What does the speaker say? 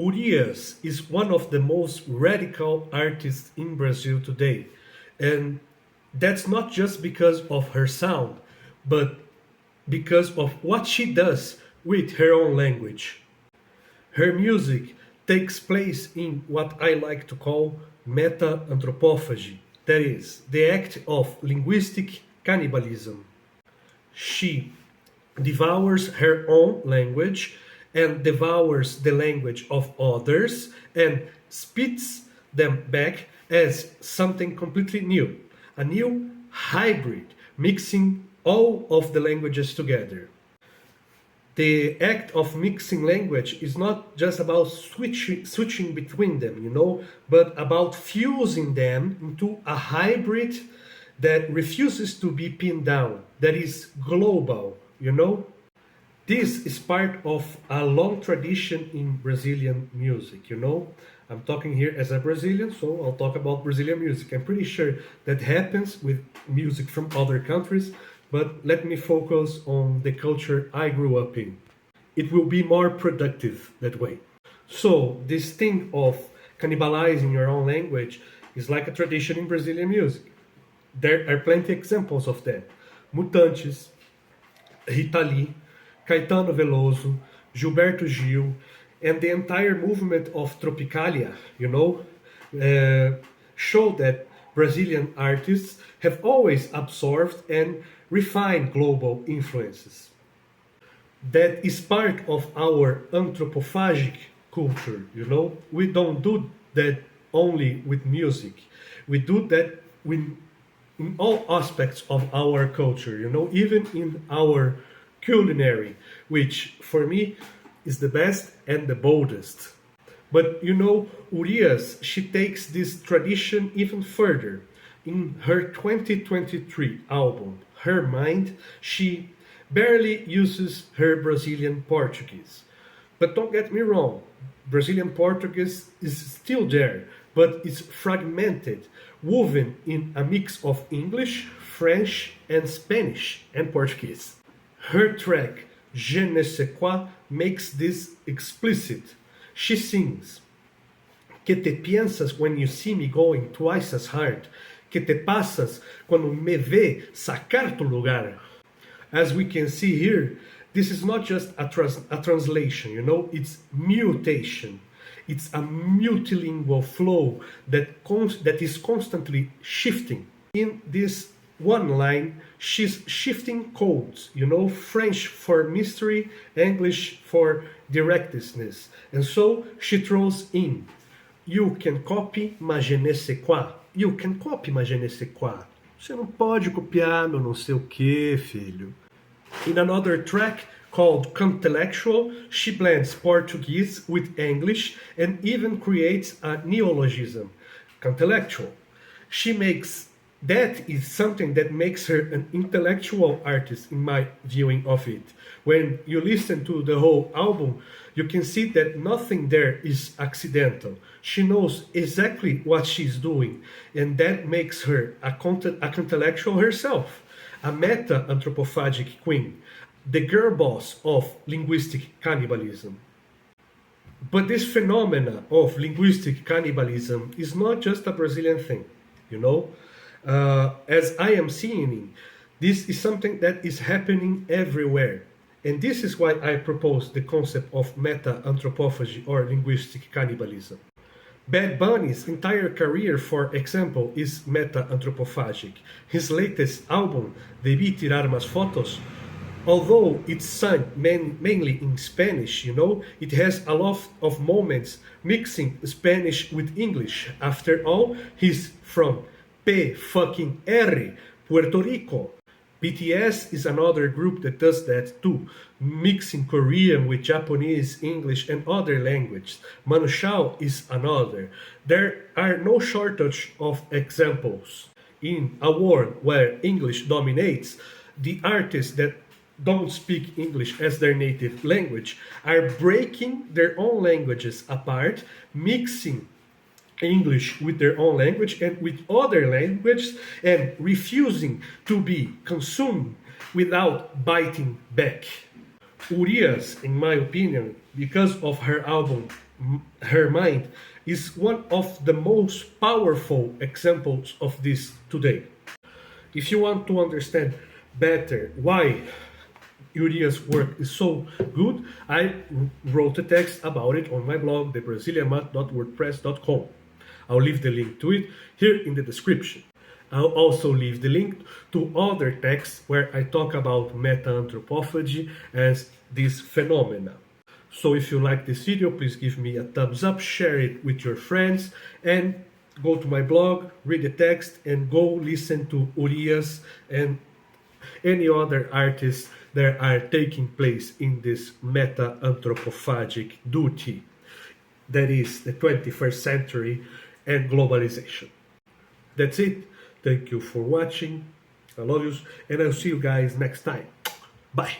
Urias is one of the most radical artists in Brazil today. And that's not just because of her sound, but because of what she does with her own language. Her music takes place in what I like to call meta-anthropophagy, that is, the act of linguistic cannibalism. She devours her own language and devours the language of others and spits them back as something completely new, a new hybrid, mixing all of the languages together. The act of mixing language is not just about switching between them, but about fusing them into a hybrid that refuses to be pinned down, that is global. This is part of a long tradition in Brazilian music. I'm talking here as a Brazilian, so I'll talk about Brazilian music. I'm pretty sure that happens with music from other countries, but let me focus on the culture I grew up in. It will be more productive that way. So, this thing of cannibalizing your own language is like a tradition in Brazilian music. There are plenty examples of that. Mutantes, Rita Lee, Caetano Veloso, Gilberto Gil, and the entire movement of Tropicalia, show that Brazilian artists have always absorbed and refined global influences. That is part of our anthropophagic culture. We don't do that only with music. We do that in all aspects of our culture, even in our culinary, which for me is the best and the boldest. But Urias, she takes this tradition even further. In her 2023 album, Her Mind, she barely uses her Brazilian Portuguese. But don't get me wrong, Brazilian Portuguese is still there, but it's fragmented, woven in a mix of English, French, and Spanish and Portuguese. Her track, Je ne sais quoi, makes this explicit. She sings, Que te piensas when you see me going twice as hard? Que te passas quando me vê sacar tu lugar? As we can see here, this is not just a translation, it's mutation. It's a multilingual flow that is constantly shifting. In this one line, she's shifting codes, French for mystery, English for directness. And so she throws in, you can copy, mas je ne sais quoi. You can copy, mas je ne sais quoi. Você não pode copiar meu não sei o que, filho. In another track called Contellectual, she blends Portuguese with English and even creates a neologism, Contellectual. That is something that makes her an intellectual artist in my viewing of it. When you listen to the whole album, you can see that nothing there is accidental. She knows exactly what she's doing, and that makes her a intellectual herself, a meta-anthropophagic queen, the girl boss of linguistic cannibalism. But this phenomena of linguistic cannibalism is not just a Brazilian thing. As I am seeing, this is something that is happening everywhere. And this is why I propose the concept of meta-anthropophagy or linguistic cannibalism. Bad Bunny's entire career, for example, is meta-anthropophagic. His latest album, Debí Tirar Más Fotos, although it's sung mainly in Spanish, it has a lot of moments mixing Spanish with English. After all, he's from P-fucking-R, Puerto Rico. BTS is another group that does that too, mixing Korean with Japanese, English, and other languages. Manu Chao is another. There are no shortage of examples. In a world where English dominates, the artists that don't speak English as their native language are breaking their own languages apart, mixing English with their own language and with other languages, and refusing to be consumed without biting back. Urias, in my opinion, because of her album her mind is one of the most powerful examples of this today. If you want to understand better why Urias' work is so good, I wrote a text about it on my blog, thebrazilianmat.wordpress.com. I'll leave the link to it here in the description. I'll also leave the link to other texts where I talk about meta-anthropophagy as this phenomena. So if you like this video, please give me a thumbs up, share it with your friends, and go to my blog, read the text, and go listen to Urias and any other artists that are taking place in this meta-anthropophagic duty that is the 21st century and globalization. That's it. Thank you for watching. I love you, and I'll see you guys next time. Bye.